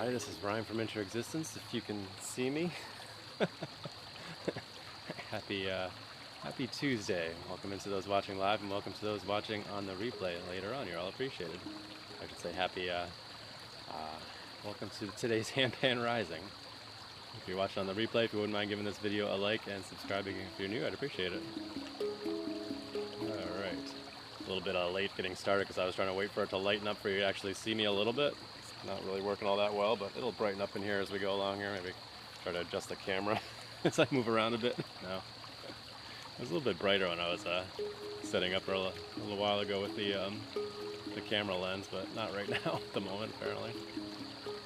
Hi, this is Ryan from Inter-Existence, if you can see me. Happy Tuesday. Welcome into those watching live and welcome to those watching on the replay later on. You're all appreciated. I should say welcome to today's Handpan Rising. If you're watching on the replay, if you wouldn't mind giving this video a like and subscribing if you're new, I'd appreciate it. Alright. A little bit late getting started because I was trying to wait for it to lighten up for you to actually see me a little bit. It's not really working all that well, but it'll brighten up in here as we go along here. Maybe try to adjust the camera as I move around a bit. No. It was a little bit brighter when I was setting up a little while ago with the camera lens, but not right now at the moment, apparently.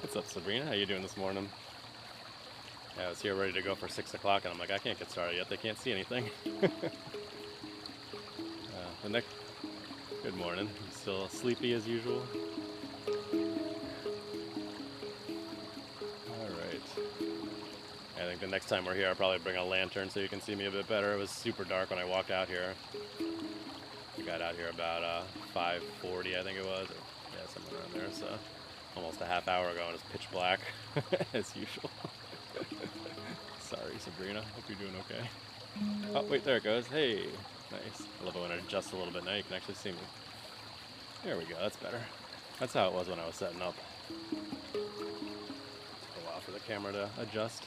What's up, Sabrina? How you doing this morning? Yeah, I was here ready to go for 6 o'clock, and I'm like, I can't get started yet. They can't see anything. Good morning. I'm still sleepy as usual. Alright. I think the next time we're here, I'll probably bring a lantern so you can see me a bit better. It was super dark when I walked out here. We got out here about 5:40, I think it was. Or, yeah, somewhere around there. So almost a half hour ago, and it's pitch black, as usual. Sorry, Sabrina. Hope you're doing okay. Oh, wait, there it goes. Hey. Nice. I love it when it adjusts a little bit. Now you can actually see me. There we go. That's better. That's how it was when I was setting up. Took a while for the camera to adjust.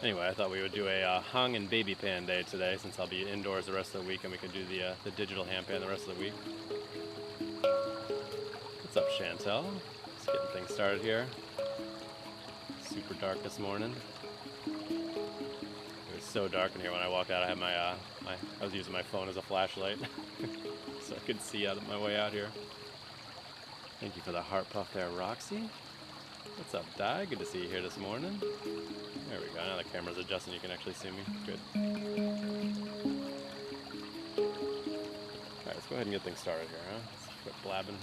Anyway, I thought we would do a hung and baby pan day today, since I'll be indoors the rest of the week, and we could do the digital handpan the rest of the week. What's up, Chantel? Just getting things started here. Super dark this morning. It was so dark in here when I walked out. I had I was using my phone as a flashlight, so I could see out of my way out here. Thank you for the heart puff there, Roxy. What's up, Di? Good to see you here this morning. There we go. Now the camera's adjusting. You can actually see me. Good. Alright, let's go ahead and get things started here, huh? Let's quit blabbing.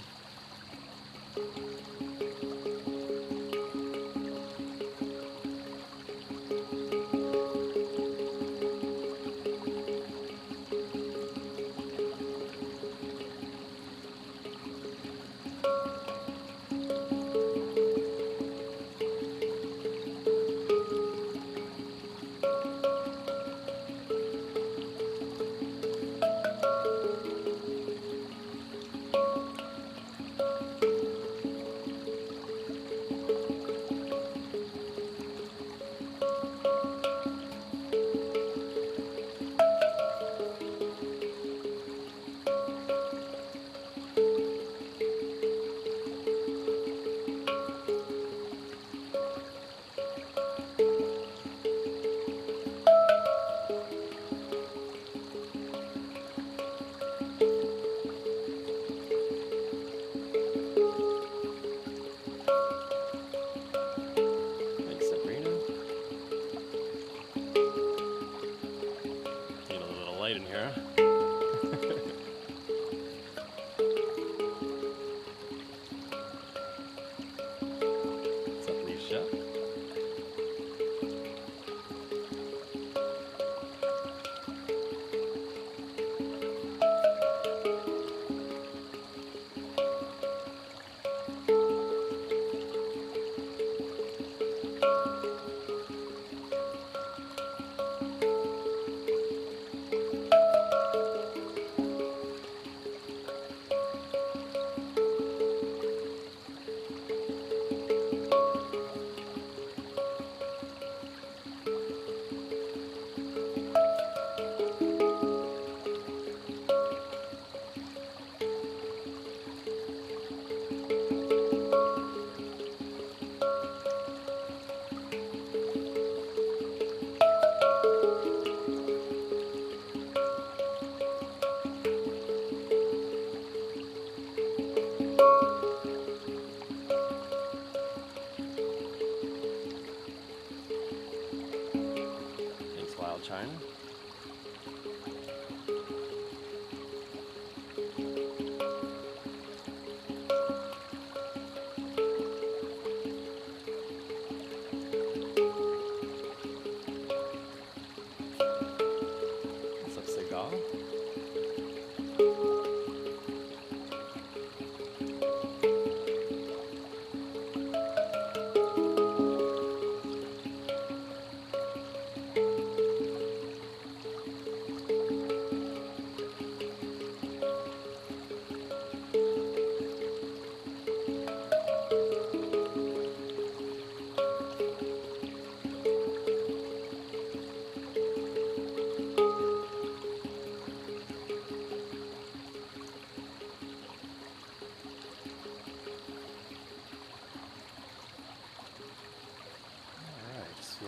In here. What's up, Nisha?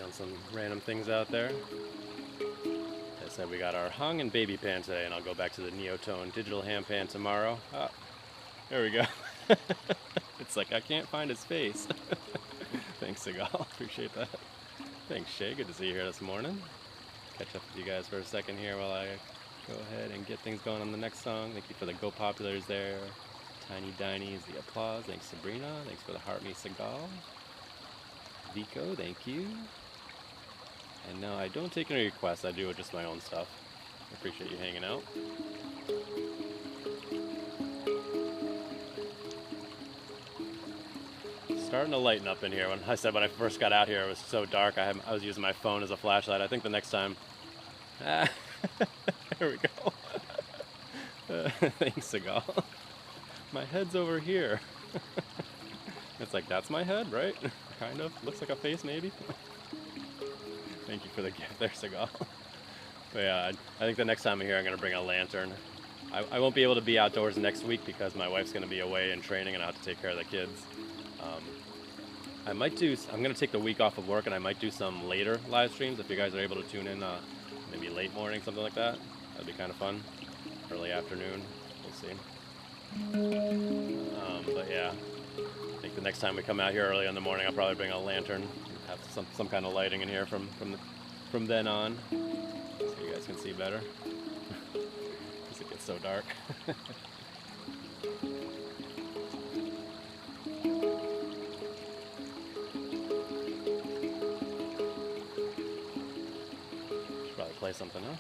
on some random things out there. As I said, we got our hung and baby pan today, and I'll go back to the Neotone digital handpan tomorrow. Ah, there we go. It's like I can't find his face. Thanks, Seagal. Appreciate that. Thanks, Shay. Good to see you here this morning. Catch up with you guys for a second here while I go ahead and get things going on the next song. Thank you for the Go Populars there. Tiny Diny's the applause. Thanks, Sabrina. Thanks for the Heart Me, Seagal. Vico, thank you. And no, I don't take any requests. I do just my own stuff. I appreciate you hanging out. Starting to lighten up in here. When I said when I first got out here, it was so dark. I was using my phone as a flashlight. I think the next time. There we go. Thanks, Seagal. My head's over here. It's like, that's my head, right? Kind of. Looks like a face, maybe. Thank you for the gift there, Seagal. But yeah, I think the next time I'm here, I'm going to bring a lantern. I won't be able to be outdoors next week because my wife's going to be away in training and I have to take care of the kids. I'm going to take the week off of work and I might do some later live streams if you guys are able to tune in, maybe late morning, something like that. That'd be kind of fun. Early afternoon, we'll see. But yeah, I think the next time we come out here early in the morning, I'll probably bring a lantern and have some kind of lighting in here from then on, so you guys can see better, because it gets so dark. Should probably play something, huh?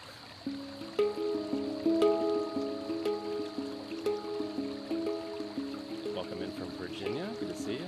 Welcome in from Virginia. Good to see you.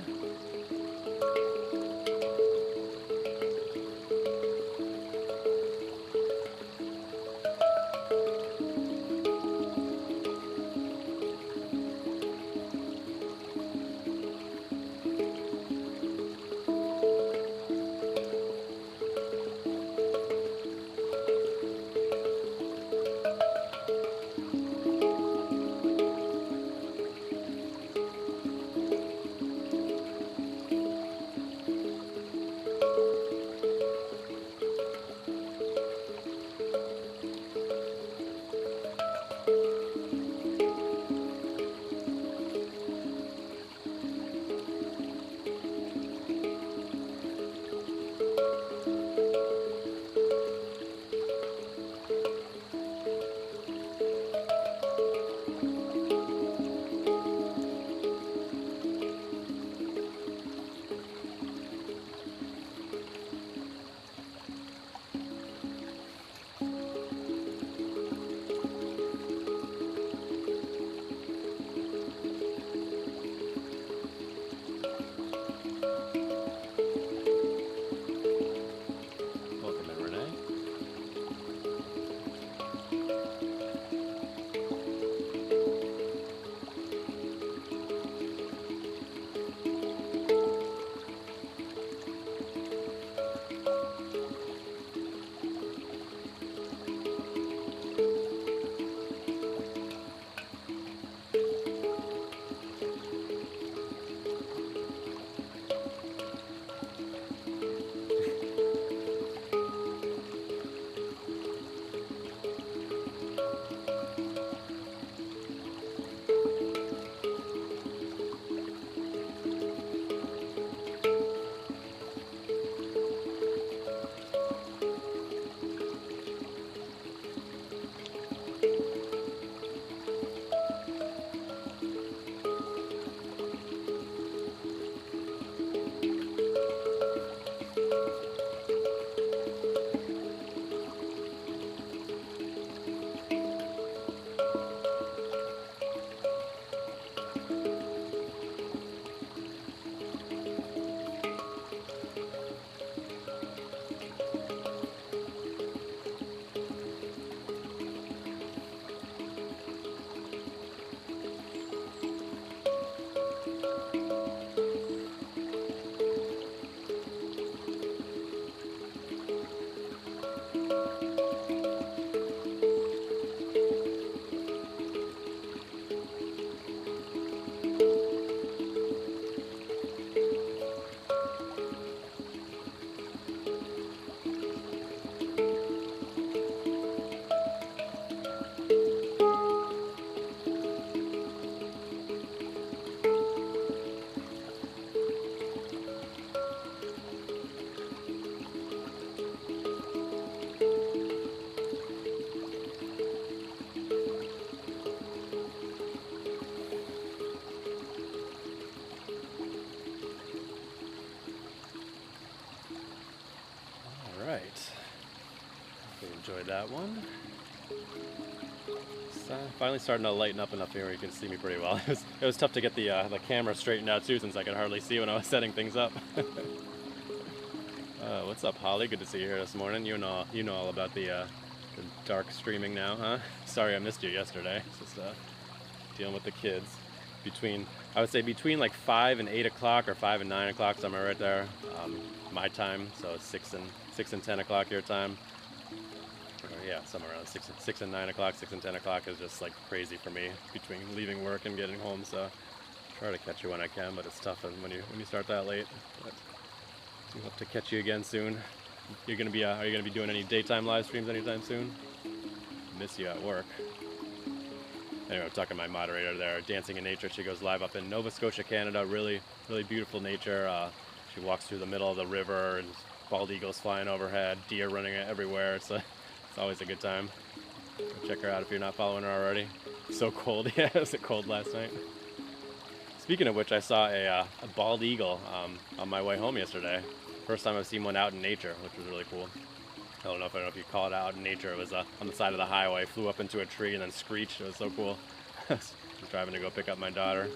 right. Hope you enjoyed that one. It's finally starting to lighten up enough here where you can see me pretty well. It was tough to get the camera straightened out too, since I could hardly see when I was setting things up. What's up, Holly? Good to see you here this morning. You know all about the dark streaming now, huh? Sorry I missed you yesterday. It's just dealing with the kids. I would say between like 5 and 8 o'clock or 5 and 9 o'clock, somewhere right there, my time. So it's 6 and 10 o'clock your time. Or yeah, somewhere around 6 and 9 o'clock. 6 and 10 o'clock is just like crazy for me between leaving work and getting home. So try to catch you when I can, but it's tough when you start that late. But we'll have to catch you again soon. Are you gonna be doing any daytime live streams anytime soon? Miss you at work. Anyway, I'm talking to my moderator there, Dancing in Nature. She goes live up in Nova Scotia, Canada. Really, really beautiful nature. She walks through the middle of the river and bald eagles flying overhead, deer running everywhere. It's always a good time. Go check her out if you're not following her already. So cold. Yeah, it was cold last night. Speaking of which, I saw a bald eagle on my way home yesterday. First time I've seen one out in nature, which was really cool. I don't know if you call it out in nature. It was on the side of the highway, flew up into a tree and then screeched. It was so cool. I was driving to go pick up my daughter.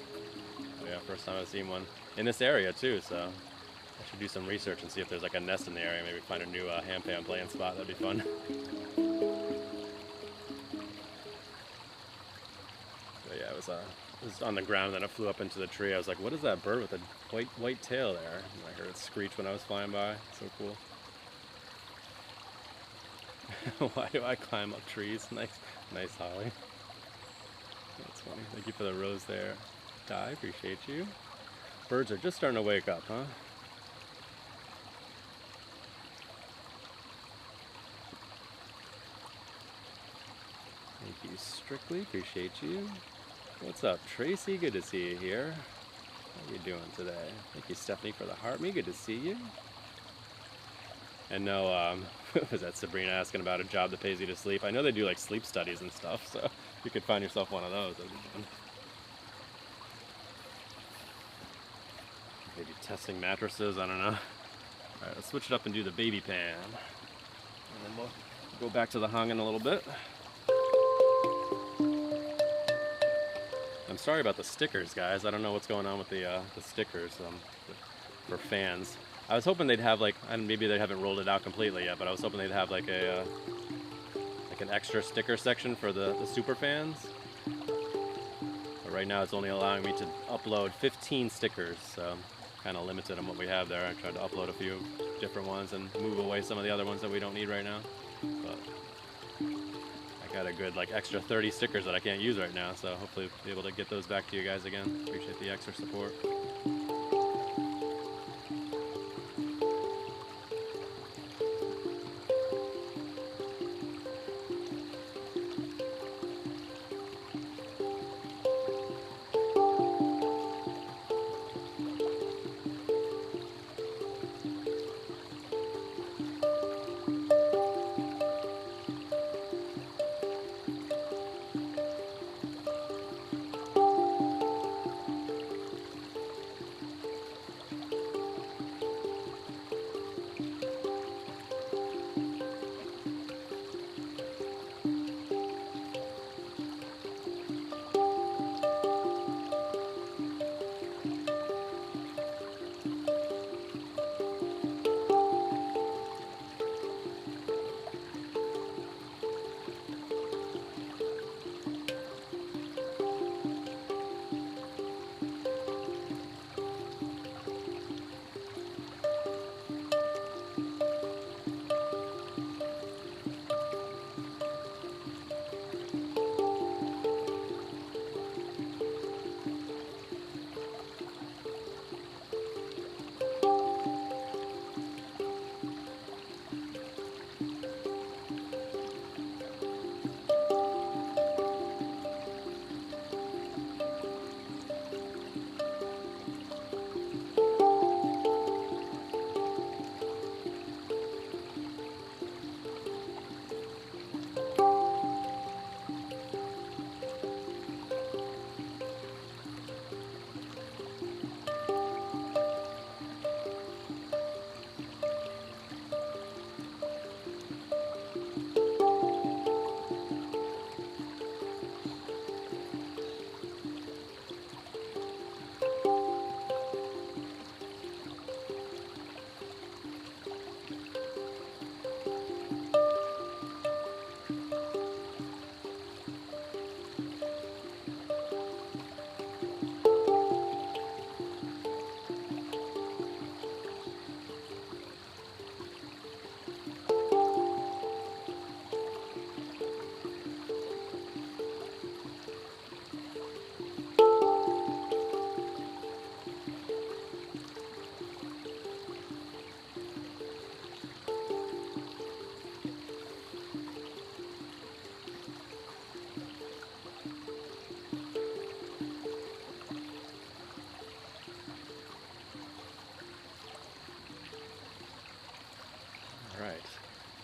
Oh, yeah, first time I've seen one in this area too. So I should do some research and see if there's like a nest in the area. Maybe find a new handpan playing spot. That'd be fun. But yeah, it was on the ground, then it flew up into the tree. I was like, what is that bird with a white tail there? And I heard it screech when I was flying by. So cool. Why do I climb up trees? Nice, Holly. That's funny. Thank you for the rose there. Di, appreciate you. Birds are just starting to wake up, huh? Thank you, Strictly. Appreciate you. What's up, Tracy? Good to see you here. How are you doing today? Thank you, Stephanie, for the heart me. Good to see you. And no, was that Sabrina asking about a job that pays you to sleep? I know they do like sleep studies and stuff, so you could find yourself one of those. That'd be fun. Maybe testing mattresses, I don't know. Alright, let's switch it up and do the baby pan. And then we'll go back to the hung in a little bit. I'm sorry about the stickers, guys. I don't know what's going on with the stickers for fans. I was hoping they'd have and maybe they haven't rolled it out completely yet, but I was hoping they'd have like an extra sticker section for the super fans. But right now it's only allowing me to upload 15 stickers, so kind of limited on what we have there. I tried to upload a few different ones and move away some of the other ones that we don't need right now. But I got a good extra 30 stickers that I can't use right now, so hopefully I'll be able to get those back to you guys again. Appreciate the extra support.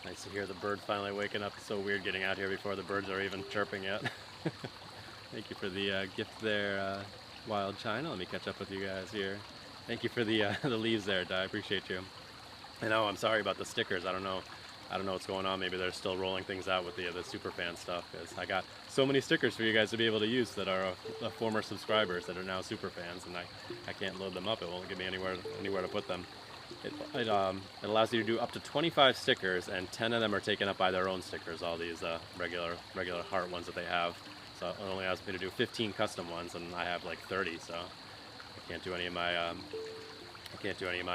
Nice to hear the birds finally waking up. It's so weird getting out here before the birds are even chirping yet. Thank you for the gift there, Wild China. Let me catch up with you guys here. Thank you for the the leaves there, Di. I appreciate you. And oh, I'm sorry about the stickers. I don't know what's going on. Maybe they're still rolling things out with the superfan stuff, because I got so many stickers for you guys to be able to use that are former subscribers that are now superfans, and I can't load them up. It won't give me anywhere to put them. It allows you to do up to 25 stickers, and 10 of them are taken up by their own stickers, all these regular heart ones that they have. So it only allows me to do 15 custom ones, and I have like 30, so I can't do any of my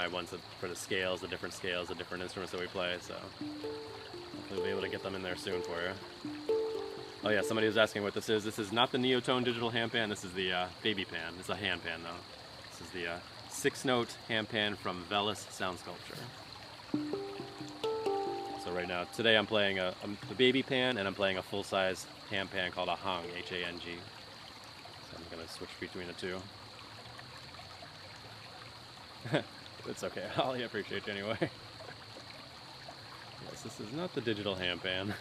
ones for the scales, the different instruments that we play. So hopefully we'll be able to get them in there soon for you. Oh yeah, somebody was asking what this is. This is not the Neotone digital handpan. This is the baby pan. It's a handpan though. This is the 6-note handpan from Velis Sound Sculpture. So right now, today I'm playing the baby pan, and I'm playing a full-size handpan called a Hang, H-A-N-G. So I'm gonna switch between the two. It's okay, Holly, I appreciate you anyway. Yes, this is not the digital handpan.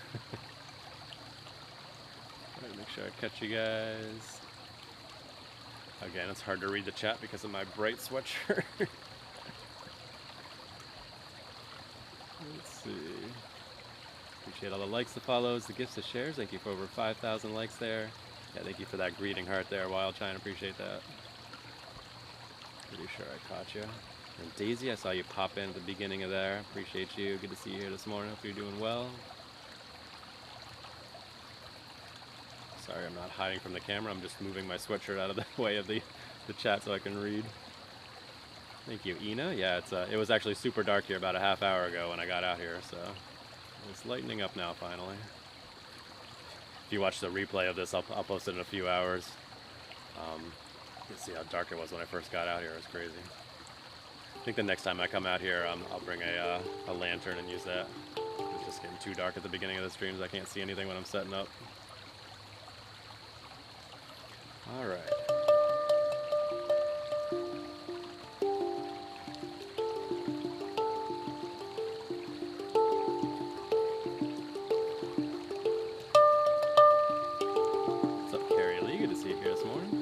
Alright, make sure I catch you guys. Again, it's hard to read the chat because of my bright sweatshirt. Let's see. Appreciate all the likes, the follows, the gifts, the shares. Thank you for over 5,000 likes there. Yeah, thank you for that greeting heart there, Wild China. Appreciate that. Pretty sure I caught you. And Daisy, I saw you pop in at the beginning of there. Appreciate you. Good to see you here this morning. Hope you're doing well. Sorry, I'm not hiding from the camera. I'm just moving my sweatshirt out of the way of the chat so I can read. Thank you, Ina. Yeah, it was actually super dark here about a half hour ago when I got out here, so it's lightening up now finally. If you watch the replay of this, I'll post it in a few hours. You can see how dark it was when I first got out here. It was crazy. I think the next time I come out here, I'll bring a lantern and use that. It's just getting too dark at the beginning of the streams. I can't see anything when I'm setting up. All right. What's up, Carrie Lee? Good to see you here this morning.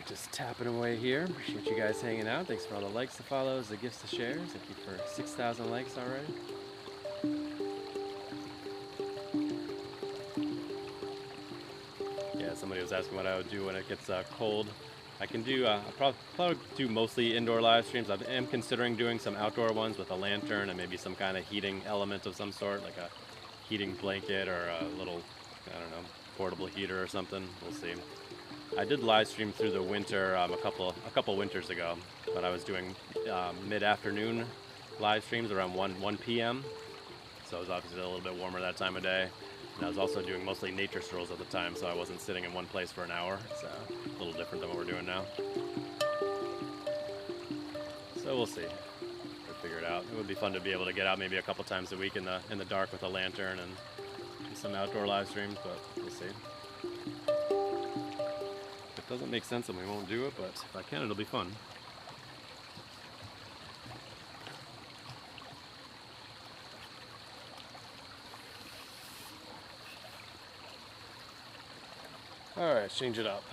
Just tapping away here. Appreciate you guys hanging out. Thanks for all the likes, the follows, the gifts, the shares. Thank you for 6,000 likes already. Yeah, somebody was asking what I would do when it gets cold. I can do, I'll probably do mostly indoor live streams. I am considering doing some outdoor ones with a lantern and maybe some kind of heating element of some sort, like a heating blanket or a little, I don't know, portable heater or something. We'll see. I did live stream through the winter a couple winters ago, but I was doing mid-afternoon live streams around 1 p.m. So it was obviously a little bit warmer that time of day. And I was also doing mostly nature strolls at the time, so I wasn't sitting in one place for an hour. So a little different than what we're doing now. So we'll see. We'll figure it out. It would be fun to be able to get out maybe a couple times a week in the dark with a lantern and do some outdoor live streams, but we'll see. If it doesn't make sense, then we won't do it, but if I can, it'll be fun. All right, let's change it up.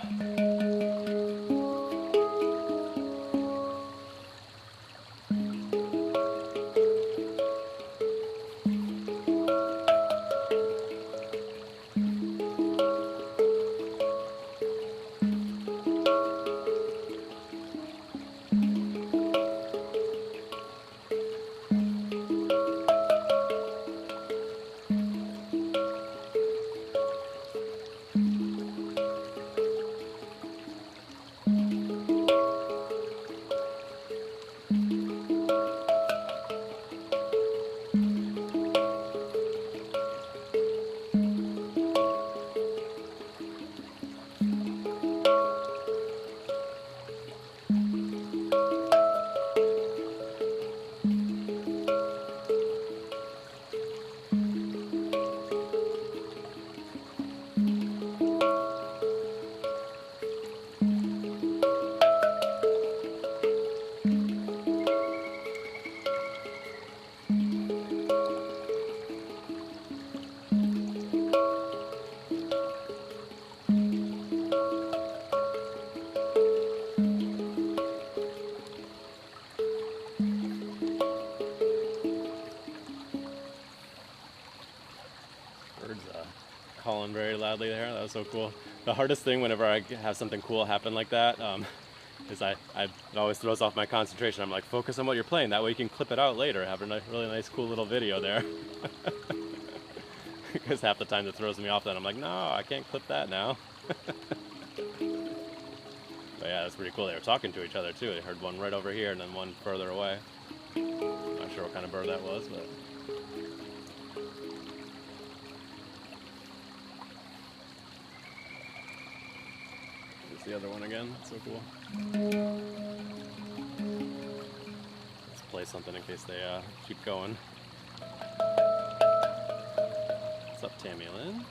Calling very loudly there. That was so cool. The hardest thing whenever I have something cool happen like that is it always throws off my concentration. I'm like, focus on what you're playing. That way you can clip it out later. Have a really nice, cool little video there. Because half the time it throws me off that I'm like, no, I can't clip that now. But yeah, that's pretty cool. They were talking to each other too. I heard one right over here and then one further away. Not sure what kind of bird that was, but. The other one again. That's so cool. Let's play something in case they keep going. What's up, Tammy Lynn?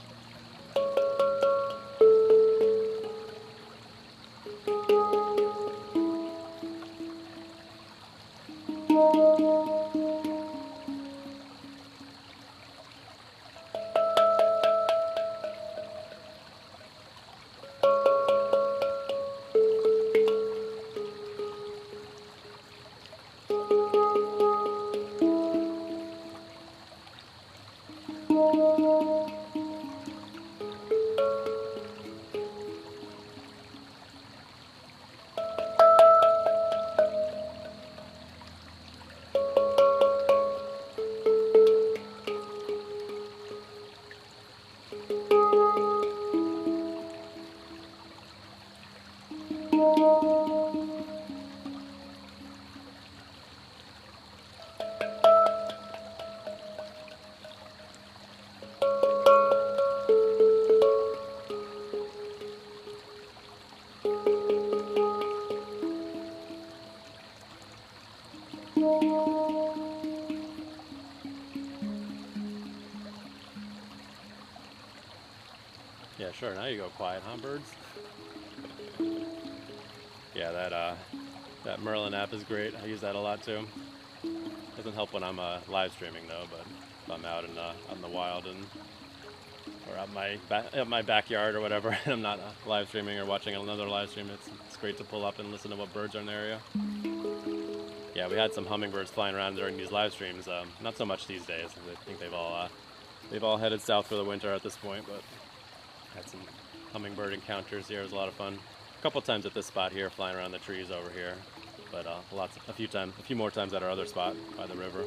Yeah, sure. Now you go quiet, huh, birds? Yeah, that Merlin app is great. I use that a lot too. Doesn't help when I'm live streaming though, but if I'm out in the wild or at my backyard or whatever, and I'm not live streaming or watching another live stream, it's great to pull up and listen to what birds are in the area. Yeah, we had some hummingbirds flying around during these live streams. Not so much these days. I think they've all headed south for the winter at this point, but had some hummingbird encounters here. It was a lot of fun. A couple times at this spot here, flying around the trees over here, but a few more times at our other spot by the river.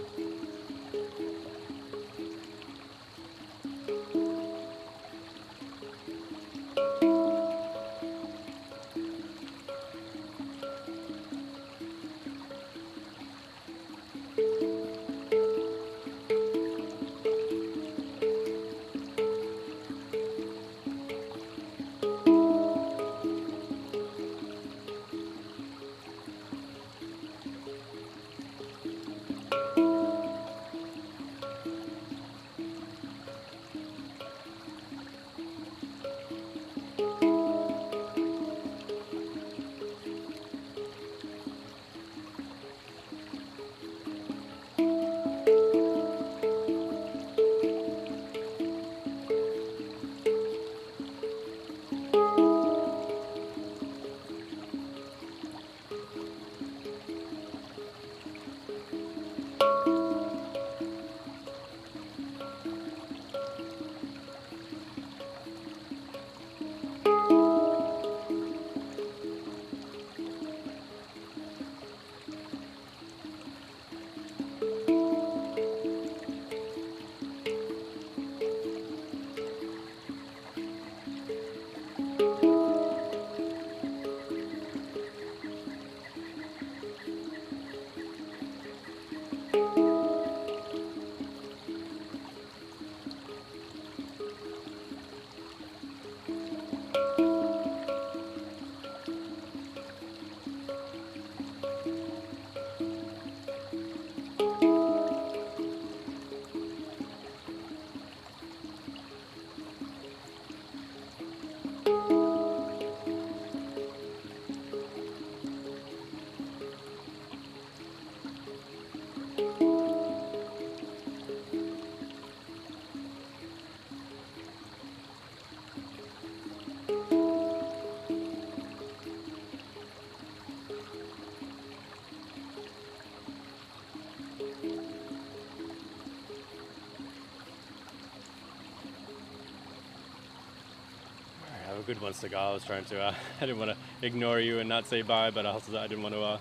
good ones to go. I was trying to, I didn't want to ignore you and not say bye, but also I didn't want to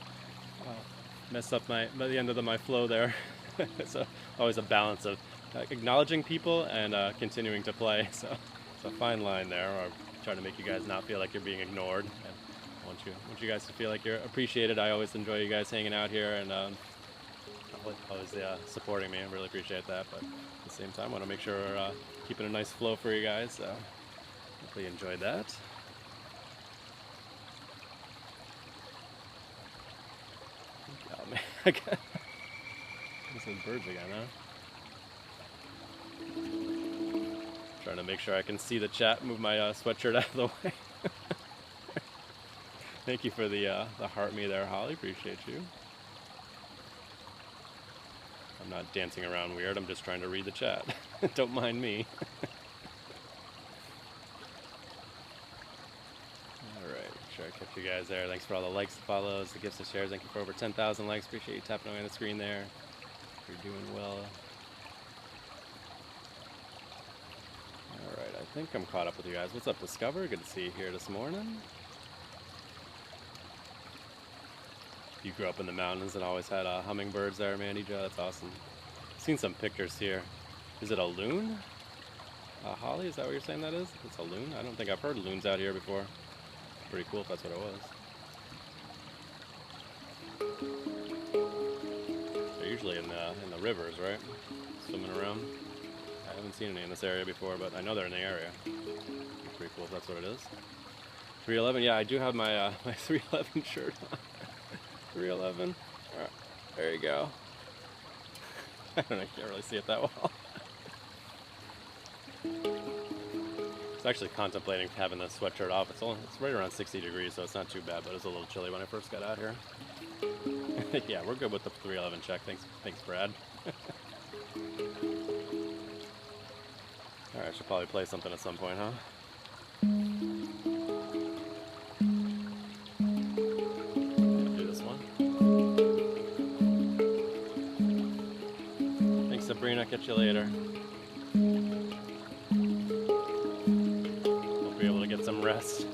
mess up the end of my flow there. So always a balance of acknowledging people and continuing to play. So it's a fine line there, or trying to make you guys not feel like you're being ignored. And I want you guys to feel like you're appreciated. I always enjoy you guys hanging out here and always supporting me. I really appreciate that. But at the same time, I want to make sure we're keeping a nice flow for you guys. So hopefully you enjoyed that. Oh man, those birds again, huh? Trying to make sure I can see the chat, move my sweatshirt out of the way. Thank you for the heart me there, Holly. Appreciate you. I'm not dancing around weird. I'm just trying to read the chat. Don't mind me. All right, sure I kept you guys there. Thanks for all the likes, the follows, the gifts, the shares. Thank you for over 10,000 likes. Appreciate you tapping away on the screen there. You're doing well. All right, I think I'm caught up with you guys. What's up, Discover? Good to see you here this morning. You grew up in the mountains and always had hummingbirds there, Mandy Joe. That's awesome. Seen some pictures here. Is it a loon? Holly, is that what you're saying that is? It's a loon? I don't think I've heard loons out here before. Pretty cool if that's what it was. They're usually in the rivers, right? Swimming around. I haven't seen any in this area before, but I know they're in the area. Pretty cool if that's what it is. 311, yeah, I do have my my 311 shirt on. 311. All right, there you go. I don't know, you can't really see it that well. I was actually contemplating having the sweatshirt off. It's right around 60 degrees, so it's not too bad, but it was a little chilly when I first got out here. Yeah, we're good with the 311 check. Thanks, Brad. All right, I should probably play something at some point, huh? Do this one. Thanks, Sabrina. Catch you later. Hope you're able to get some rest.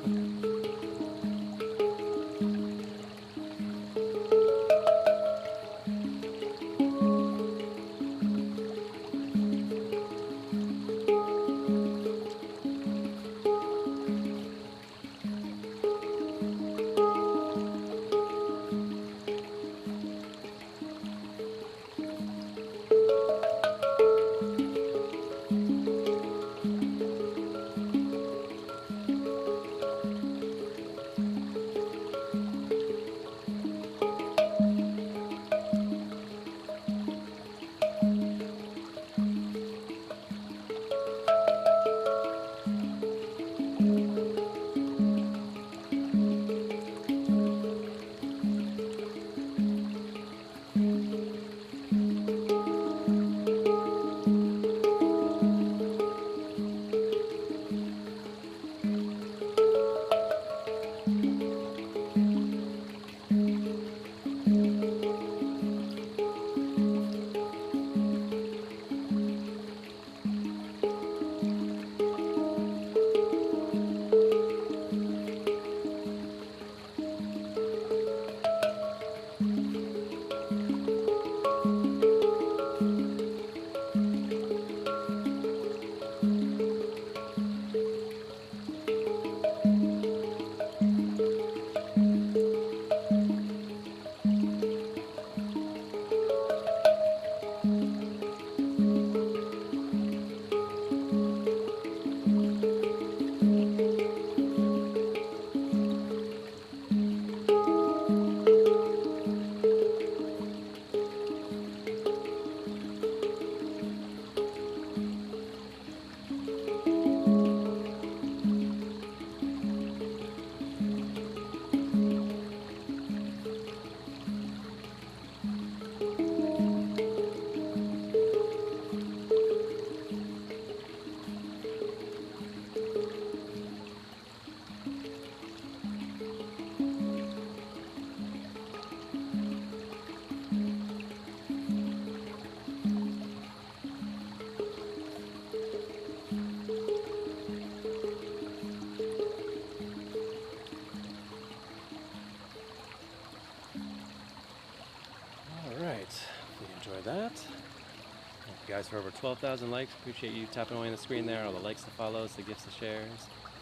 with that. Thank you guys for over 12,000 likes. Appreciate you tapping away on the screen there. All the likes, the follows, the gifts, the shares.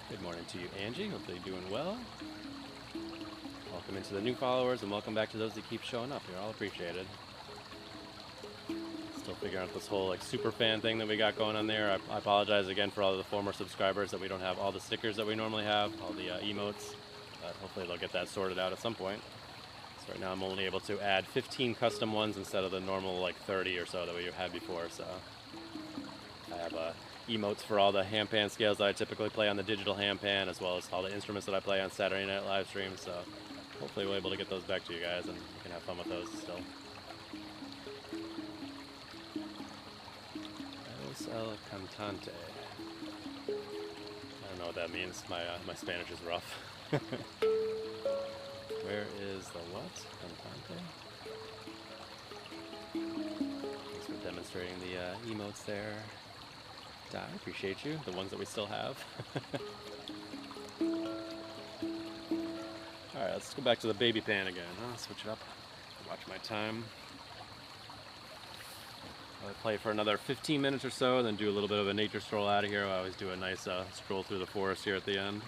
Good morning to you, Angie. Hopefully you're doing well. Welcome into the new followers, and welcome back to those that keep showing up. You're all appreciated. Still figuring out this whole like super fan thing that we got going on there. I apologize again for all of the former subscribers that we don't have all the stickers that we normally have, all the emotes. But hopefully they'll get that sorted out at some point. So right now I'm only able to add 15 custom ones instead of the normal like 30 or so that we had before. So I have emotes for all the handpan scales that I typically play on the digital handpan, as well as all the instruments that I play on Saturday night live streams. So hopefully we'll be able to get those back to you guys, and you can have fun with those still. El cantante. I don't know what that means. My Spanish is rough. Where is the what? Cantante? Thanks for demonstrating the emotes there. I appreciate you, the ones that we still have. Alright, let's go back to the baby pan again, huh? Switch it up. Watch my time. I'll play for another 15 minutes or so, then do a little bit of a nature stroll out of here. I always do a nice stroll through the forest here at the end.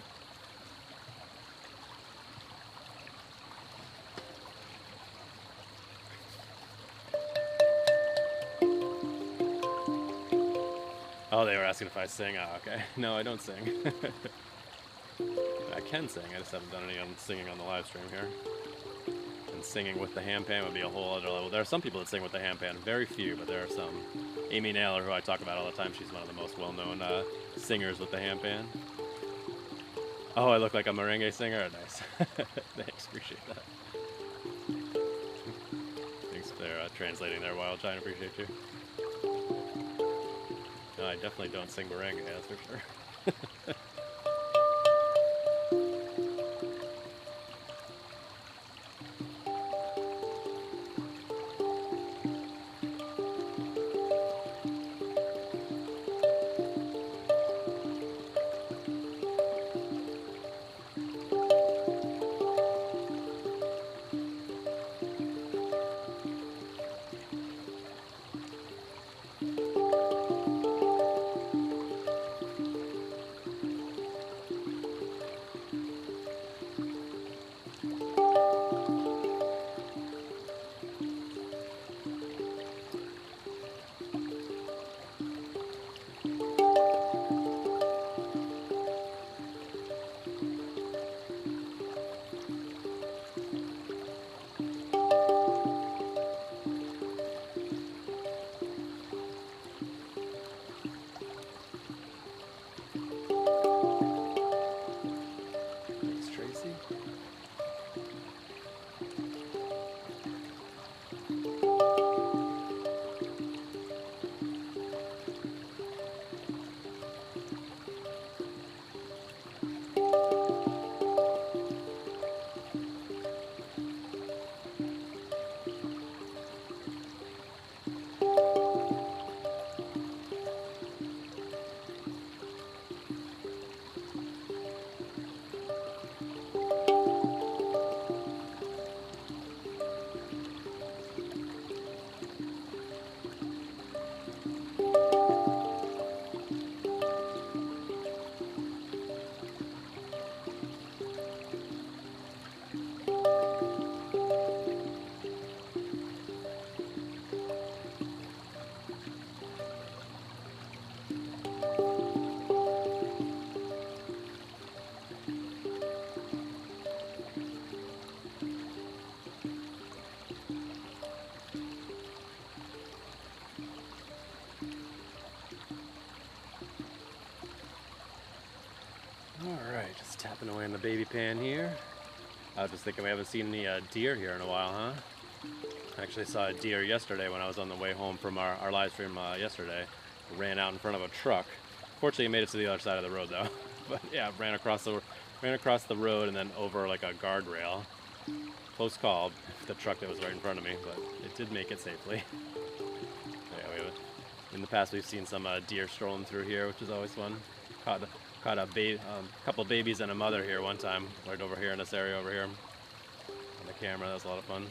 Oh, they were asking if I sing. Oh, okay. No, I don't sing. I can sing, I just haven't done any singing on the live stream here. And singing with the handpan would be a whole other level. There are some people that sing with the handpan, very few, but there are some. Amy Naylor, who I talk about all the time, she's one of the most well-known singers with the handpan. Oh, I look like a merengue singer? Nice. Thanks, appreciate that. Thanks for translating there, Wild China, appreciate you. No, I definitely don't sing merengue, that's for sure. Alright, just tapping away on the baby pan here. I was just thinking we haven't seen any deer here in a while, huh? I actually saw a deer yesterday when I was on the way home from our live stream yesterday. It ran out in front of a truck. Fortunately, it made it to the other side of the road though. But yeah, ran across the road and then over like a guardrail. Close call, the truck that was right in front of me, but it did make it safely. Yeah, in the past we've seen some deer strolling through here, which is always fun. Caught a couple babies and a mother here one time, right over here in this area over here. On the camera, that was a lot of fun.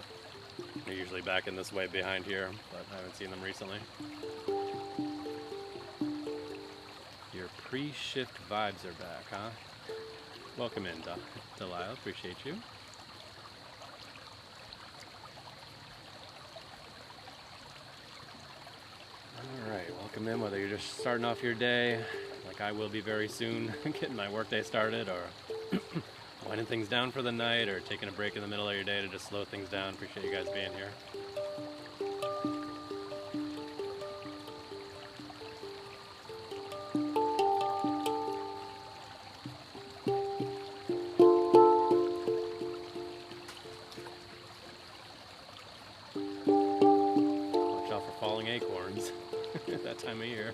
They're usually back in this way behind here, but I haven't seen them recently. Your pre-shift vibes are back, huh? Welcome in, Delilah. Appreciate you. Alright, welcome in, whether you're just starting off your day, like I will be very soon, getting my workday started, or winding things down for the night, or taking a break in the middle of your day to just slow things down. Appreciate you guys being here. Watch out for falling acorns at that time of year.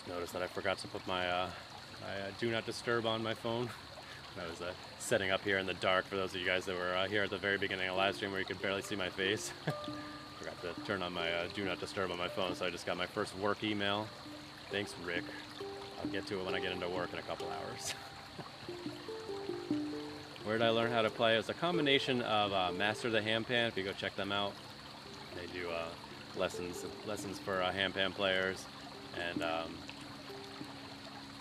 Noticed that I forgot to put my do not disturb on my phone. I was setting up here in the dark for those of you guys that were here at the very beginning of the live stream where you could barely see my face. Forgot to turn on my do not disturb on my phone, so I just got my first work email. Thanks, Rick. I'll get to it when I get into work in a couple hours. Where did I learn how to play? It's a combination of Master the Handpan, if you go check them out. They do lessons for handpan players, and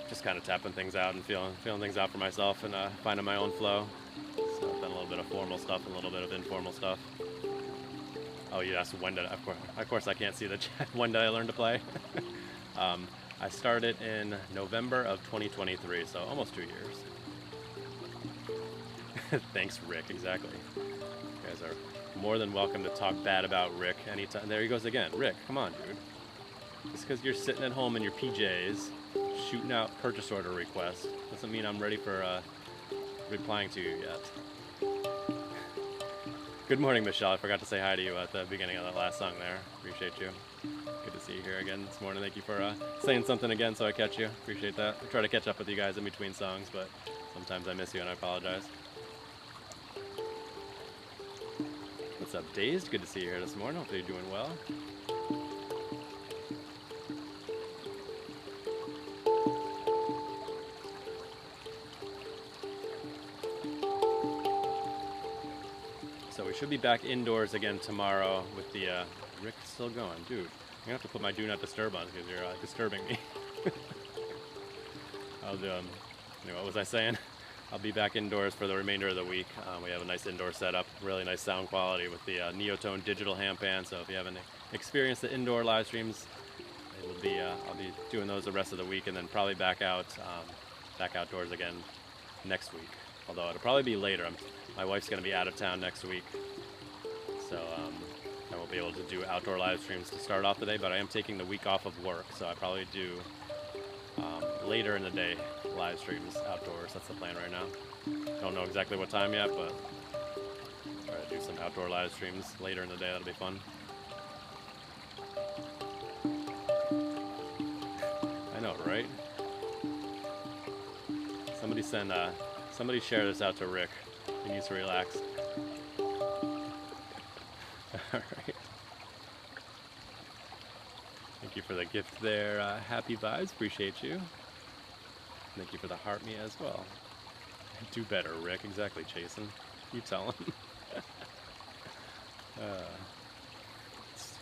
just kind of tapping things out and feeling things out for myself and finding my own flow. So I've done a little bit of formal stuff and a little bit of informal stuff. Oh, you asked when did of course I can't see the chat. When did I learn to play? I started in November of 2023, so almost 2 years. Thanks, Rick. Exactly. You guys are more than welcome to talk bad about Rick anytime. There he goes again. Rick, come on, dude. Just because you're sitting at home in your PJs shooting out purchase order requests doesn't mean I'm ready for replying to you yet. Good morning, Michelle. I forgot to say hi to you at the beginning of that last song there. Appreciate you. Good to see you here again this morning. Thank you for saying something again so I catch you. Appreciate that. I try to catch up with you guys in between songs, but sometimes I miss you and I apologize. What's up, Dazed? Good to see you here this morning. Hopefully you're doing well. So we should be back indoors again tomorrow with the Rick still going. Dude, I'm gonna have to put my do not disturb on because you're disturbing me. I'll do, what was I saying? I'll be back indoors for the remainder of the week. We have a nice indoor setup, really nice sound quality with the Neotone digital handpan. So if you haven't experienced the indoor live streams, it will be I'll be doing those the rest of the week, and then probably back outdoors again next week. Although it'll probably be later. My wife's going to be out of town next week, so I won't be able to do outdoor live streams to start off the day. But I am taking the week off of work, so I probably do later in the day live streams outdoors. That's the plan right now. Don't know exactly what time yet, but try to do some outdoor live streams later in the day. That'll be fun. I know, right? Somebody share this out to Rick. He needs to relax. Alright. Thank you for the gift there, Happy Vibes. Appreciate you. Thank you for the heart me as well. Do better, Rick. Exactly, Jason. You tell him.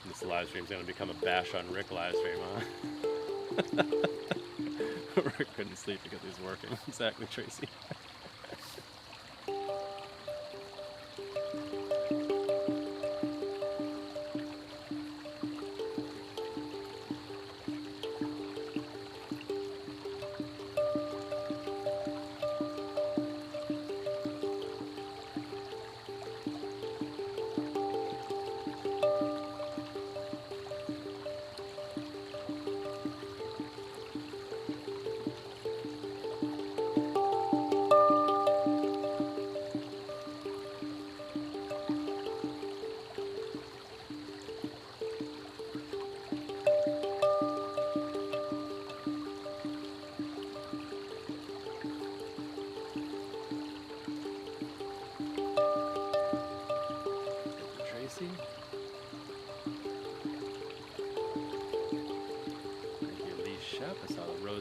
This live stream's gonna become a bash on Rick live stream, huh? Rick couldn't sleep because he's working. Exactly, Tracy.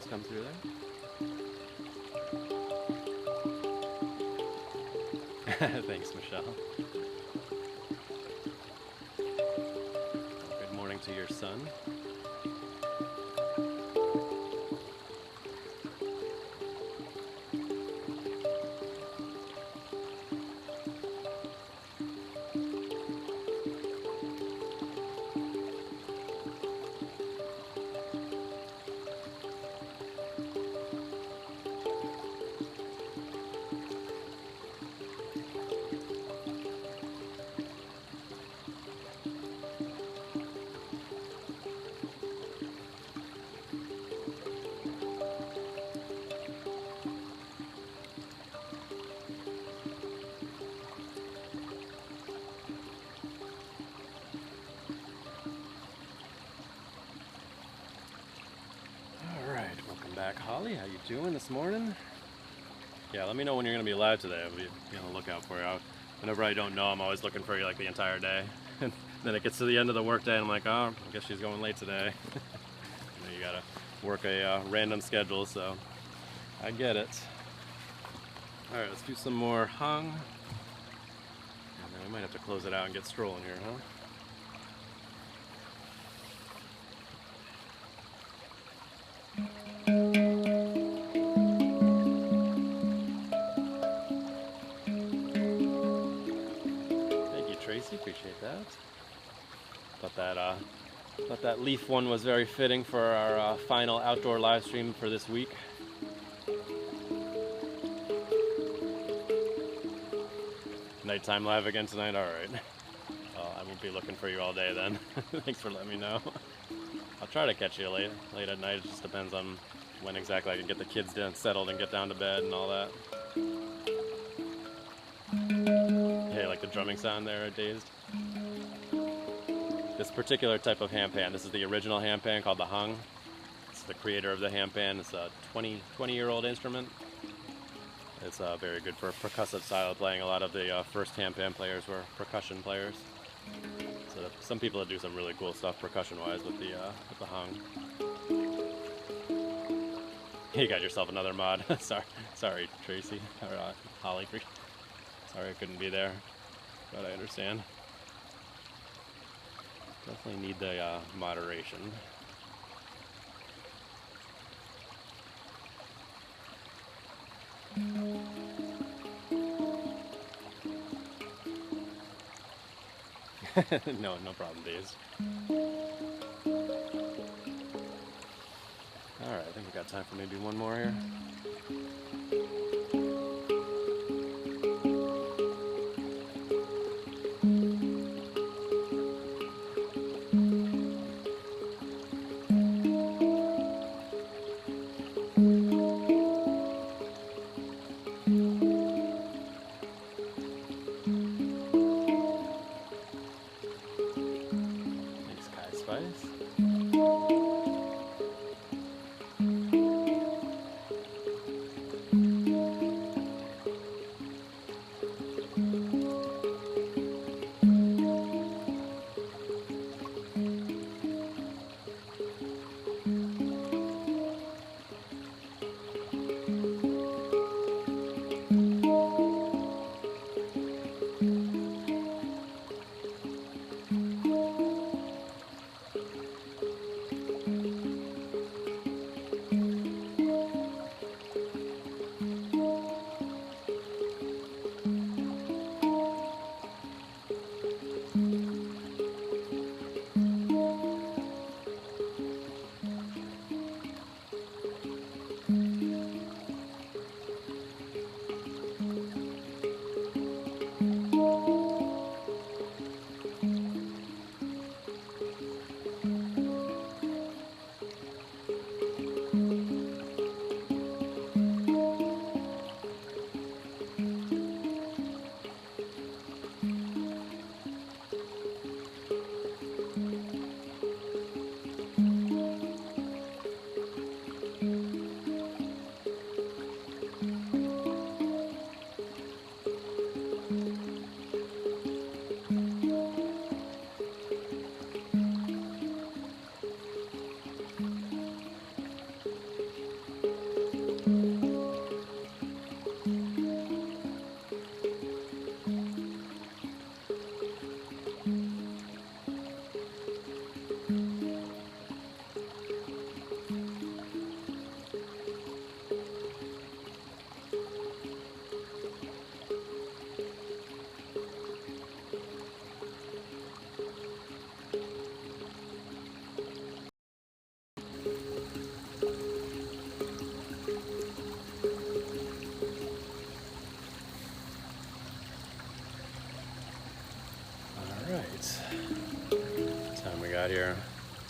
Come through there. Thanks, Michelle. Good morning to your son. Holly, how you doing this morning? Yeah, let me know when you're gonna be live today. I'll be on the lookout for you. Whenever I don't know, I'm always looking for you like the entire day. And then it gets to the end of the work day and I'm like, oh, I guess she's going late today. You gotta work a random schedule, so I get it. All right, let's do some more hung. And then we might have to close it out and get strolling here, huh? Appreciate that. Thought that leaf one was very fitting for our final outdoor live stream for this week. Nighttime live again tonight? Alright. Well, I won't be looking for you all day then. Thanks for letting me know. I'll try to catch you late at night. It just depends on when exactly I can get the kids settled and get down to bed and all that. Hey, like the drumming sound there, Dazed? This particular type of handpan, this is the original handpan called the Hang. It's the creator of the handpan. It's a 20-year-old instrument. It's very good for percussive style playing. A lot of the first handpan players were percussion players. So some people that do some really cool stuff percussion-wise with the Hang. You got yourself another mod. sorry, Tracy or Holly. Sorry I couldn't be there, but I understand. Definitely need the moderation. No problem, Days. Alright, I think we got time for maybe one more here.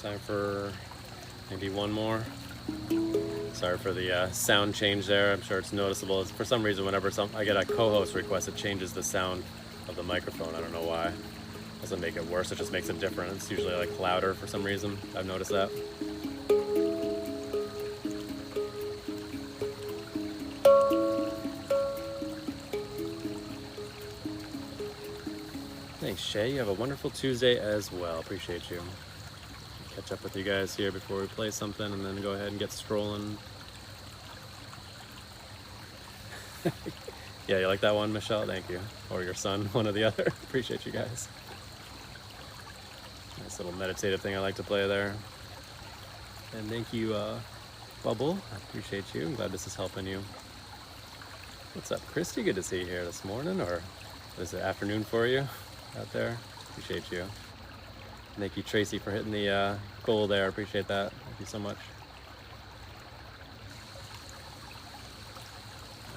Time for maybe one more. Sorry for the sound change there. I'm sure it's noticeable. For some reason, whenever I get a co-host request, it changes the sound of the microphone. I don't know why. It doesn't make it worse. It just makes it different. It's usually like louder for some reason. I've noticed that. Thanks, Shay. You have a wonderful Tuesday as well. Appreciate you. Catch up with you guys here before we play something and then go ahead and get strolling. Yeah, you like that one, Michelle? Thank you. Or your son, one or the other. Appreciate you guys. Nice little meditative thing I like to play there. And thank you, Bubble. I appreciate you. I'm glad this is helping you. What's up, Christy? Good to see you here this morning, or is it afternoon for you out there? Appreciate you. Thank you, Tracy, for hitting the goal there. Appreciate that. Thank you so much.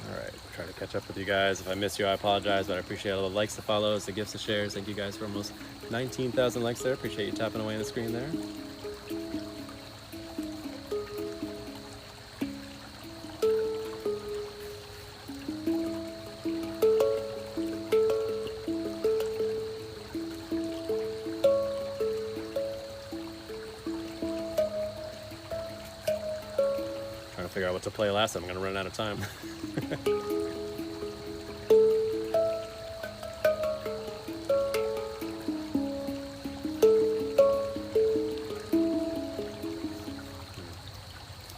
All right, try to catch up with you guys. If I miss you, I apologize, but I appreciate all the likes, the follows, the gifts, the shares. Thank you guys for almost 19,000 likes there. Appreciate you tapping away on the screen there. Figure out what to play last time. I'm gonna run out of time.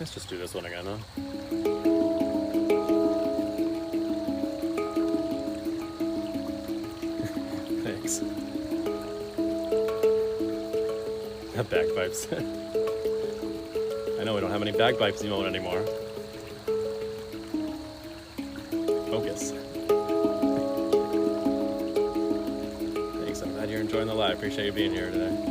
Let's just do this one again, huh? Thanks. Bagpipes. I know we don't have any bagpipes emote anymore. Focus. Thanks, I'm glad you're enjoying the live. Appreciate you being here today.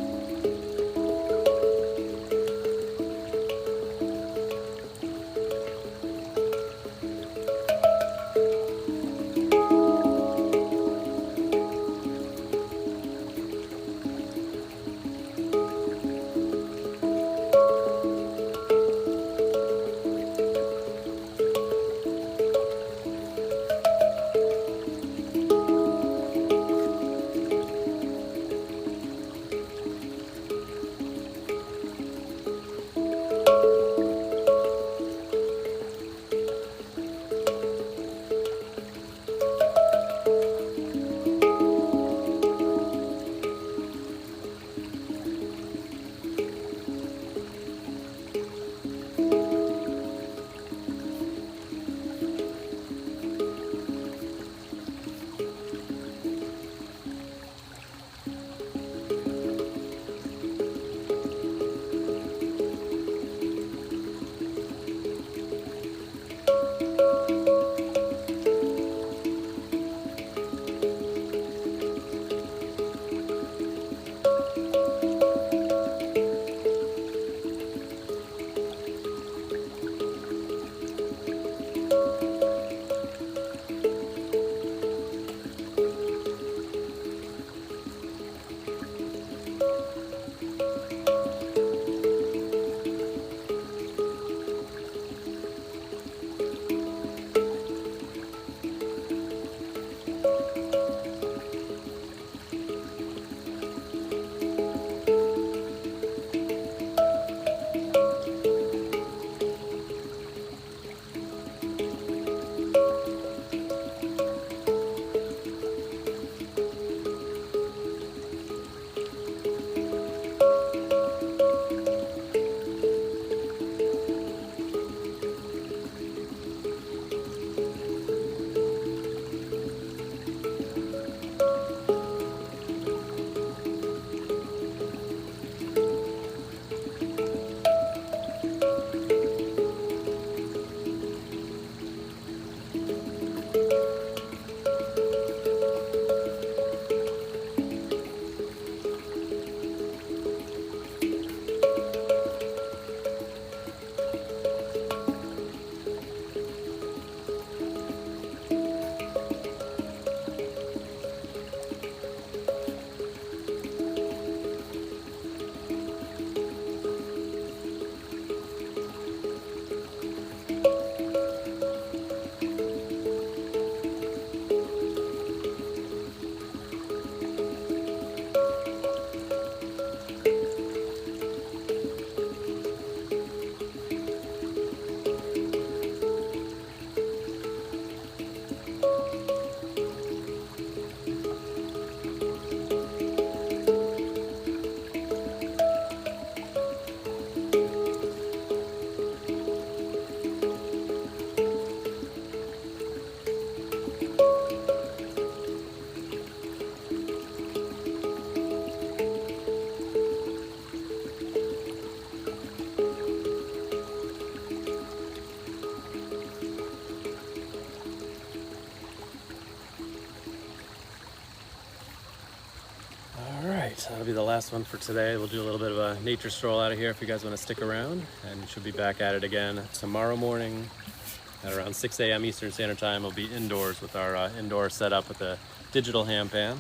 that'll be the last one for today. We'll do a little bit of a nature stroll out of here if you guys want to stick around, and should be back at it again tomorrow morning at around 6 a.m. Eastern Standard Time. We'll be indoors with our indoor setup with a digital handpan.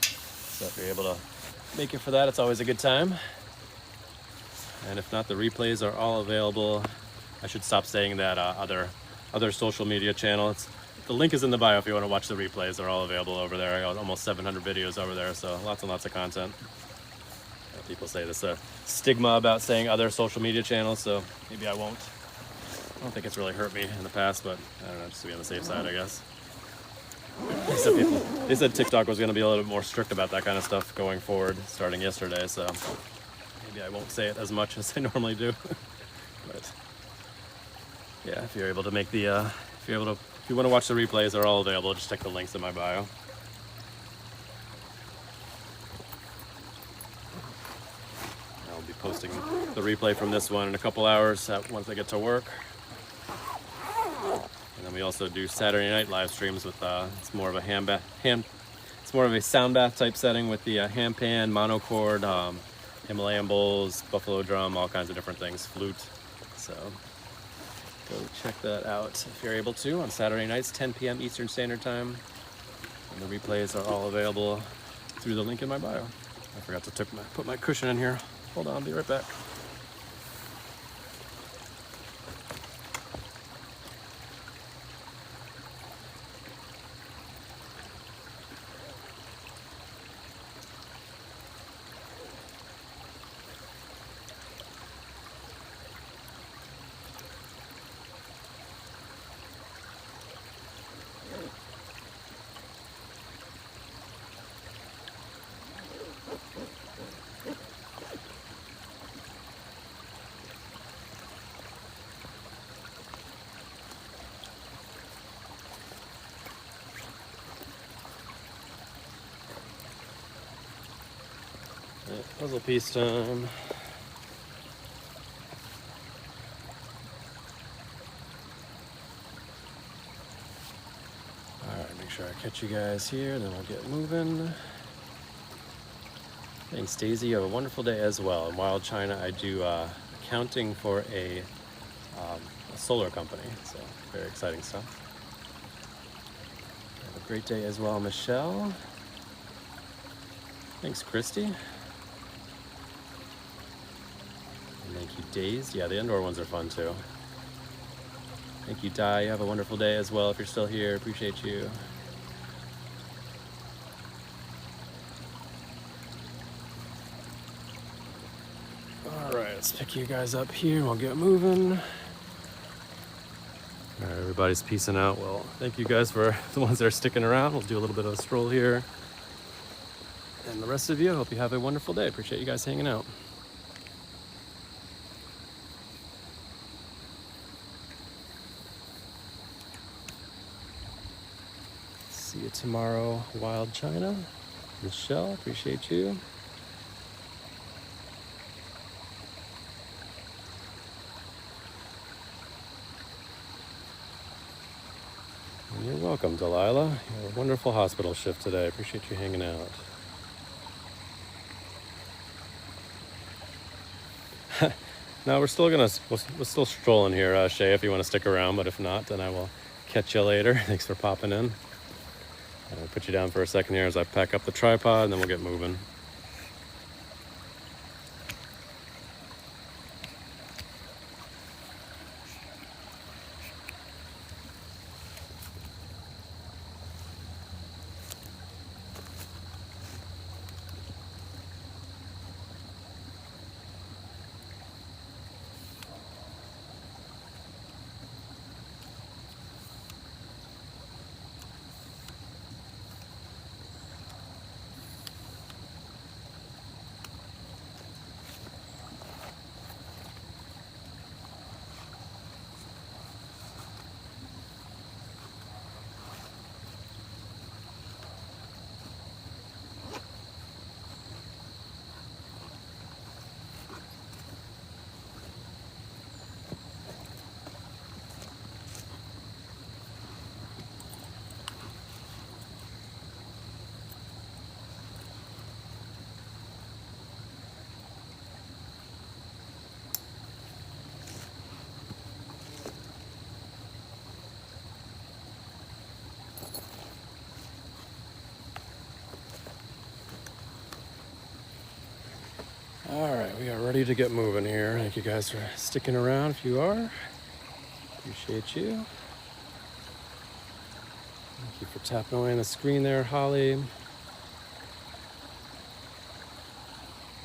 So if you're able to make it for that, it's always a good time. And if not, the replays are all available. I should stop saying that other social media channel. The link is in the bio if you want to watch the replays. They're all available over there. I got almost 700 videos over there, so lots and lots of content. People say there's a stigma about saying other social media channels, so maybe I won't. I don't think it's really hurt me in the past, but I don't know, just to be on the safe side, I guess. They said TikTok was going to be a little bit more strict about that kind of stuff going forward, starting yesterday, so maybe I won't say it as much as I normally do. But yeah, if you're able to make the, if you want to watch the replays, they're all available. Just check the links in my bio. I'll be posting the replay from this one in a couple hours once I get to work. And then we also do Saturday night live streams with it's more of a sound bath type setting with the handpan, monochord, Himalayan bowls, buffalo drum, all kinds of different things, flute. So go check that out if you're able to on Saturday nights, 10 p.m. Eastern Standard Time. And the replays are all available through the link in my bio. I forgot to put my cushion in here. Hold on, I'll be right back. Puzzle piece time. Alright, make sure I catch you guys here, then we'll get moving. Thanks, Daisy. You have a wonderful day as well. In Wild China, I do accounting for a solar company, so very exciting stuff. Have a great day as well, Michelle. Thanks, Christy. Thank you, Days. Yeah, the indoor ones are fun too. Thank you, Di. You have a wonderful day as well if you're still here. Appreciate you. All right, let's pick you guys up here and we'll get moving. All right, everybody's peacing out. Well, thank you guys for the ones that are sticking around. We'll do a little bit of a stroll here. And the rest of you, I hope you have a wonderful day. Appreciate you guys hanging out. See you tomorrow, Wild China. Michelle, appreciate you. And you're welcome, Delilah. You have a wonderful hospital shift today. Appreciate you hanging out. No, we're still strolling here, Shay, if you want to stick around, but if not, then I will catch you later. Thanks for popping in. I'll put you down for a second here as I pack up the tripod, and then we'll get moving. ready to get moving here. Thank you guys for sticking around if you are. Appreciate you. Thank you for tapping away on the screen there, Holly.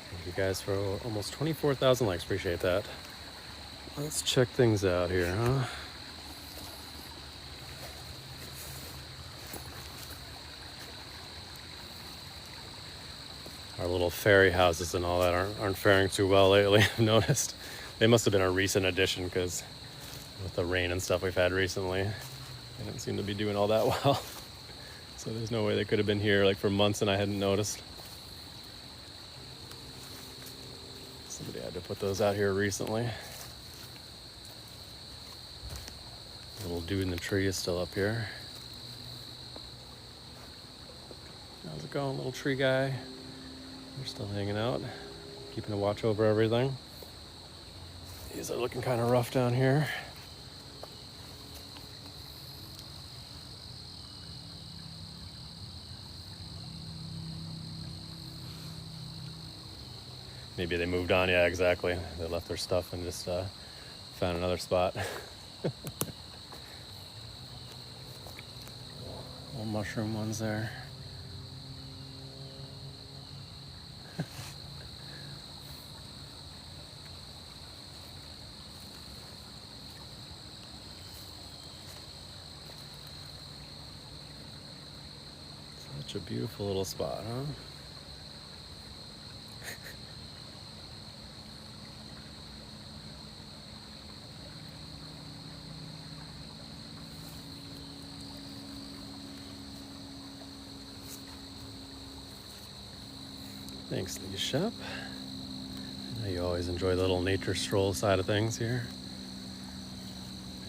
Thank you guys for almost 24,000 likes. Appreciate that. Let's check things out here, huh? Our little fairy houses and all that aren't faring too well lately, I've noticed. They must have been a recent addition because with the rain and stuff we've had recently, they didn't seem to be doing all that well. So there's no way they could have been here like for months and I hadn't noticed. Somebody had to put those out here recently. The little dude in the tree is still up here. How's it going, little tree guy? We're still hanging out, keeping a watch over everything. These are looking kind of rough down here. Maybe they moved on, yeah, exactly. They left their stuff and just found another spot. Little mushroom ones there. Such a beautiful little spot, huh? Thanks, Lee Shep. I know you always enjoy the little nature stroll side of things here.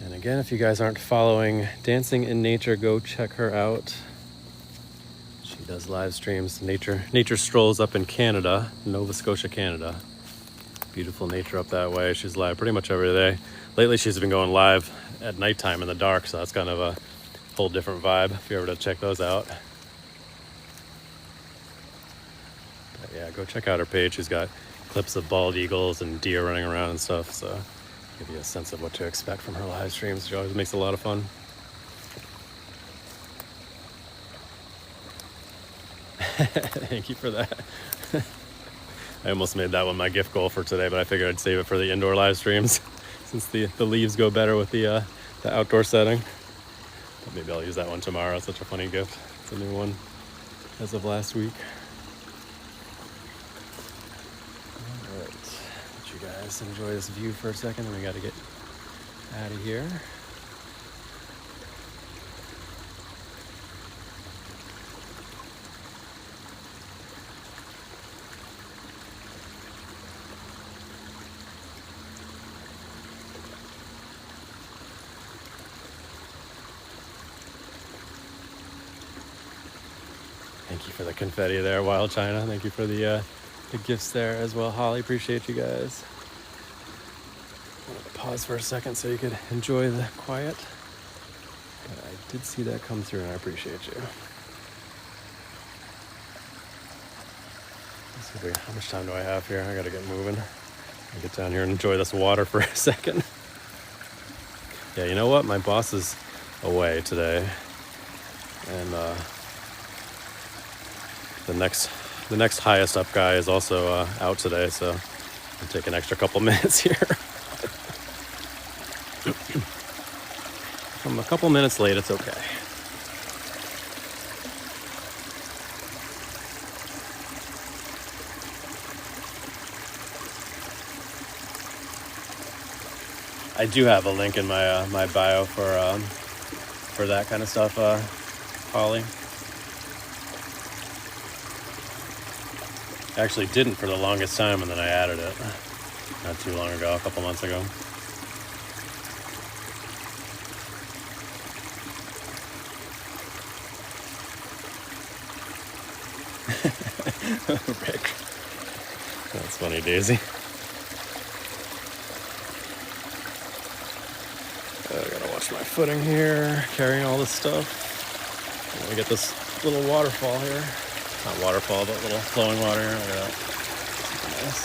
And again, if you guys aren't following Dancing in Nature, go check her out. She does live streams, nature strolls up in Canada, Nova Scotia, Canada. Beautiful nature up that way. She's live pretty much every day. Lately, she's been going live at nighttime in the dark, so that's kind of a whole different vibe if you're ever to check those out. Yeah, go check out her page. She's got clips of bald eagles and deer running around and stuff, so give you a sense of what to expect from her live streams. She always makes a lot of fun. Thank you for that. I almost made that one my gift goal for today, but I figured I'd save it for the indoor live streams since the leaves go better with the outdoor setting. But maybe I'll use that one tomorrow. It's such a funny gift. It's a new one as of last week. Guys, enjoy this view for a second, and we got to get out of here. Thank you for the confetti there, Wild China. Thank you for the gifts there as well, Holly. Appreciate you guys. I'm gonna pause for a second so you could enjoy the quiet. But I did see that come through and I appreciate you. Let's see how much time do I have here? I gotta get moving. I'll get down here and enjoy this water for a second. Yeah, you know what? My boss is away today. And the next highest up guy is also out today, so I'll take an extra couple minutes here. If I'm a couple minutes late, it's okay. I do have a link in my my bio for that kind of stuff, Holly. I actually didn't for the longest time, and then I added it not too long ago, a couple months ago. Rick. That's funny, Daisy. I gotta watch my footing here, carrying all this stuff. I'm gonna get this little waterfall here. Not waterfall, but little flowing water here. Look at that. Nice.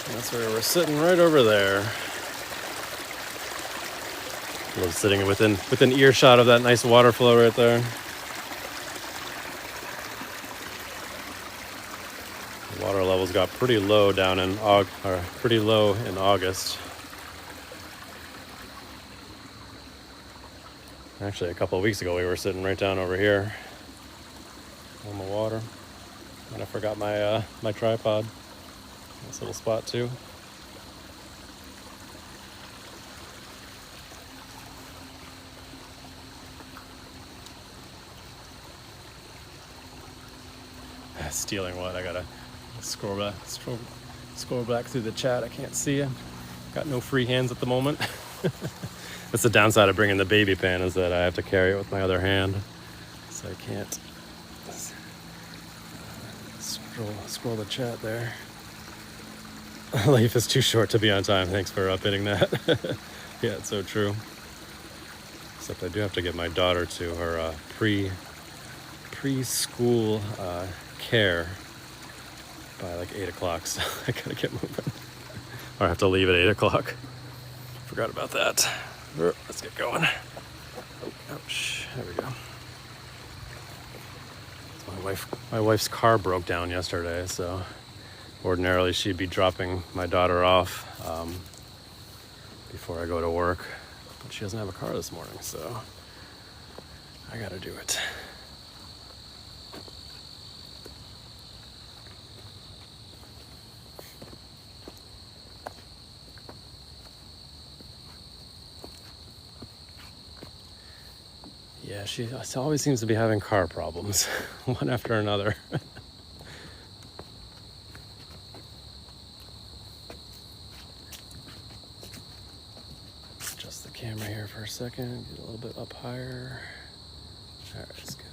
That's where we're sitting, right over there. Love sitting within earshot of that nice water flow right there. The water levels got pretty low down in August. Actually, a couple of weeks ago, we were sitting right down over here on the water, and I forgot my my tripod. Nice little spot too. Stealing what? I gotta scroll back through the chat. I can't see you. Got no free hands at the moment. That's the downside of bringing the baby pan, is that I have to carry it with my other hand, so I can't scroll the chat there. Life is too short to be on time. Thanks for pinning that. Yeah, it's so true. Except I do have to get my daughter to her preschool care by like 8 o'clock, so I gotta get moving. Or I have to leave at 8 o'clock. Forgot about that. Let's get going. Oh, ouch. There we go. My wife's car broke down yesterday, so ordinarily she'd be dropping my daughter off before I go to work, but she doesn't have a car this morning, so I gotta do it. Yeah, she always seems to be having car problems, one after another. Adjust the camera here for a second, get a little bit up higher. All right, let's go.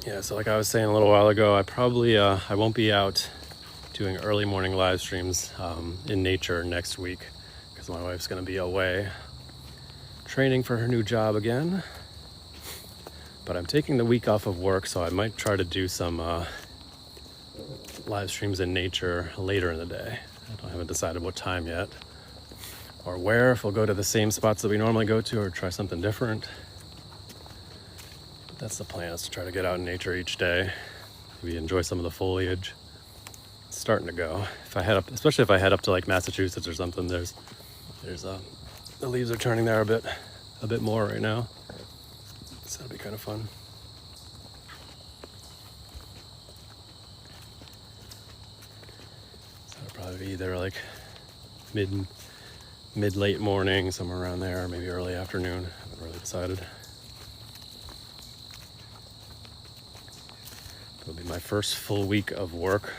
Yeah, so like I was saying a little while ago, I won't be out doing early morning live streams in nature next week, because my wife's going to be away training for her new job again. But I'm taking the week off of work, so I might try to do some live streams in nature later in the day. I haven't decided what time yet, or where, if we'll go to the same spots that we normally go to or try something different. But that's the plan, is to try to get out in nature each day, maybe enjoy some of the foliage. It's starting to go. Especially if I head up to like Massachusetts or something, there's the leaves are turning there a bit more right now, so that'll be kind of fun. So it'll probably be either like mid-late morning, somewhere around there, or maybe early afternoon. I haven't really decided. It'll be my first full week of work,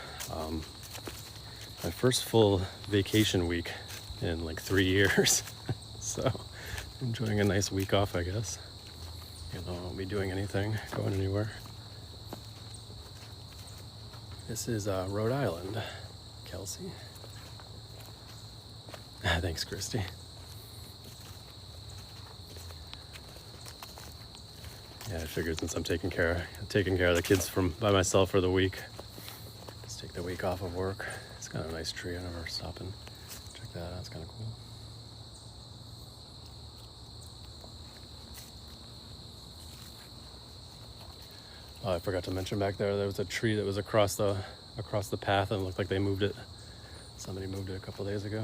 my first full vacation week in like 3 years. So enjoying a nice week off, I guess. I won't be doing anything, going anywhere. This is Rhode Island, Kelsey. Thanks, Christy. Yeah, I figured since I'm taking care of the kids by myself for the week, just take the week off of work. It's kind of a nice tree. I never stop and check that out. It's kind of cool. Oh, I forgot to mention back there was a tree that was across the path, and it looked like they moved it. Somebody moved it a couple days ago.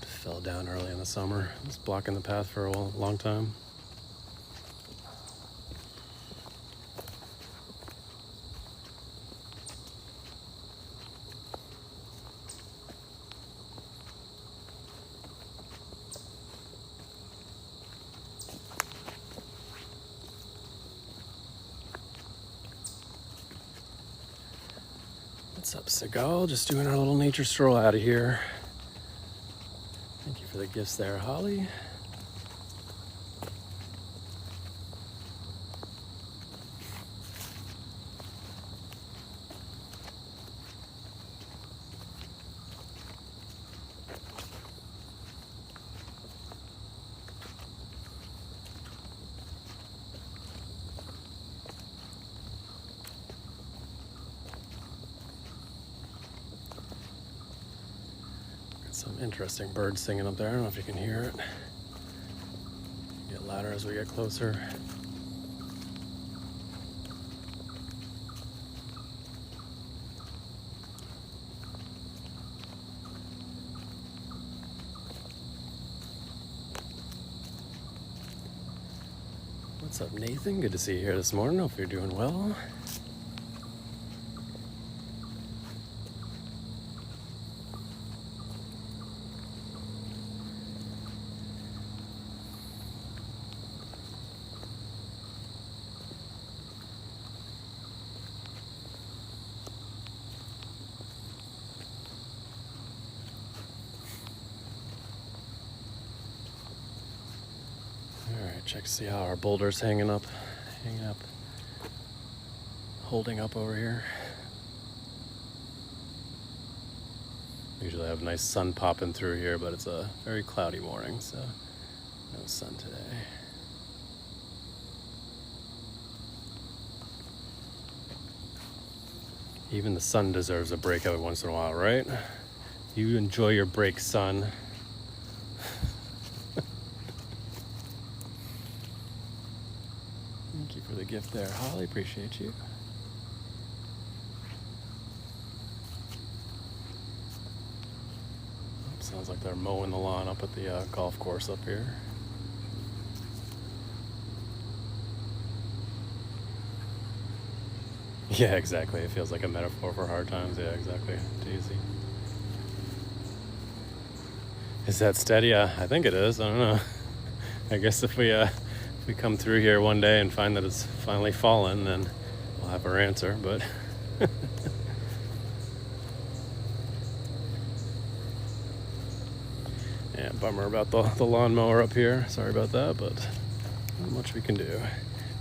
It fell down early in the summer. It was blocking the path for a long time. What's up, Seagal? Just doing our little nature stroll out of here. Thank you for the gifts there, Holly. Some interesting birds singing up there. I don't know if you can hear it. Get louder as we get closer. What's up, Nathan? Good to see you here this morning. Hope you're doing well. Check to see how our boulder's hanging up, holding up over here. Usually I have nice sun popping through here, but it's a very cloudy morning, so no sun today. Even the sun deserves a break every once in a while, right? You enjoy your break, sun. Thank you for the gift there, Holly. Appreciate you. Sounds like they're mowing the lawn up at the golf course up here. Yeah, exactly. It feels like a metaphor for hard times. Yeah, exactly. Daisy. Is that steady? I think it is. I don't know. I guess if we come through here one day and find that it's finally fallen, then we'll have our answer, but yeah, bummer about the lawnmower up here. Sorry about that, but not much we can do.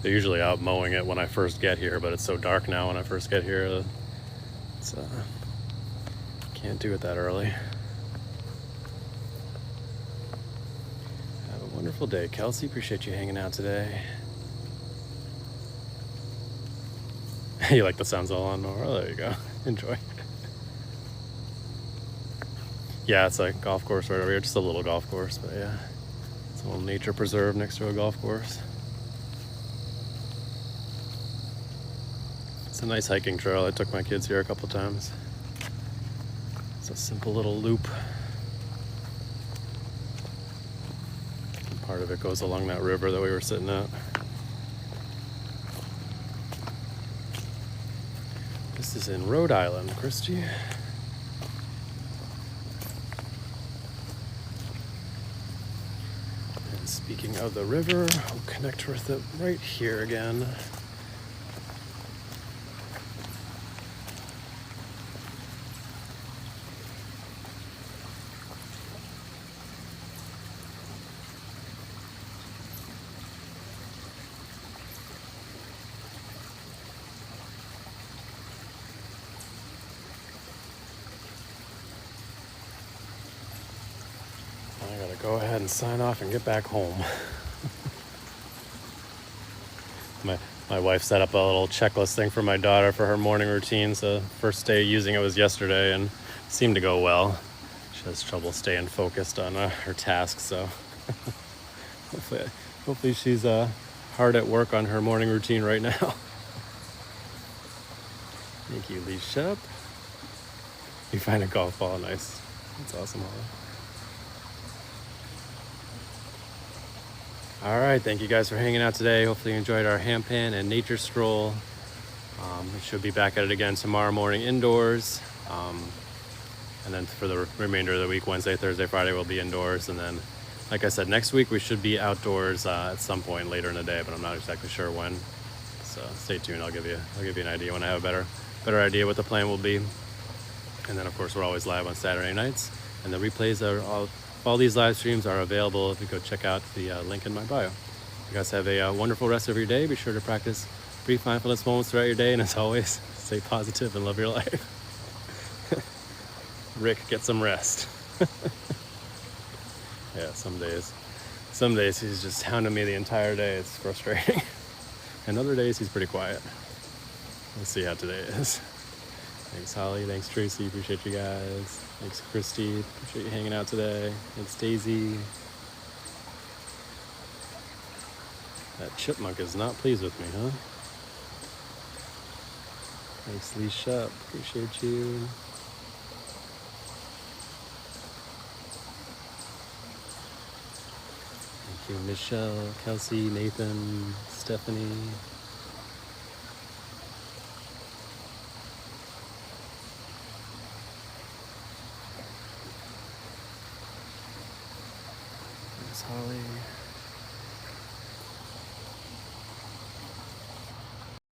They're usually out mowing it when I first get here, but it's so dark now when I first get here. It's can't do it that early. Wonderful day, Kelsey. Appreciate you hanging out today. You like the sounds of the lawnmower? Oh, there you go. Enjoy. Yeah, it's a golf course right over here. Just a little golf course, but yeah. It's a little nature preserve next to a golf course. It's a nice hiking trail. I took my kids here a couple times. It's a simple little loop. Part of it goes along that river that we were sitting at. This is in Rhode Island, Christy. And speaking of the river, I'll connect with it right here again. I gotta go ahead and sign off and get back home. My wife set up a little checklist thing for my daughter for her morning routine. So first day using it was yesterday and seemed to go well. She has trouble staying focused on her tasks, so hopefully she's hard at work on her morning routine right now. Thank you, Lee Shep. You find a golf ball, nice. That's awesome, Holly. All right, thank you guys for hanging out today. Hopefully you enjoyed our Handpan and nature stroll. We should be back at it again tomorrow morning indoors. And then for the remainder of the week, Wednesday, Thursday, Friday, we'll be indoors. And then, like I said, next week we should be outdoors at some point later in the day, but I'm not exactly sure when. So stay tuned. I'll give you an idea when I have a better idea what the plan will be. And then, of course, we're always live on Saturday nights. And the replays are all these live streams are available if you go check out the link in my bio. You guys have a wonderful rest of your day. Be sure to practice brief mindfulness moments throughout your day. And as always, stay positive and love your life. Rick, get some rest. Yeah, some days he's just hounding me the entire day. It's frustrating. And other days he's pretty quiet. Let's see how today is. Thanks, Holly. Thanks, Tracy. Appreciate you guys. Thanks, Christy. Appreciate you hanging out today. Thanks, Daisy. That chipmunk is not pleased with me, huh? Thanks, Lee Shup. Appreciate you. Thank you, Michelle, Kelsey, Nathan, Stephanie.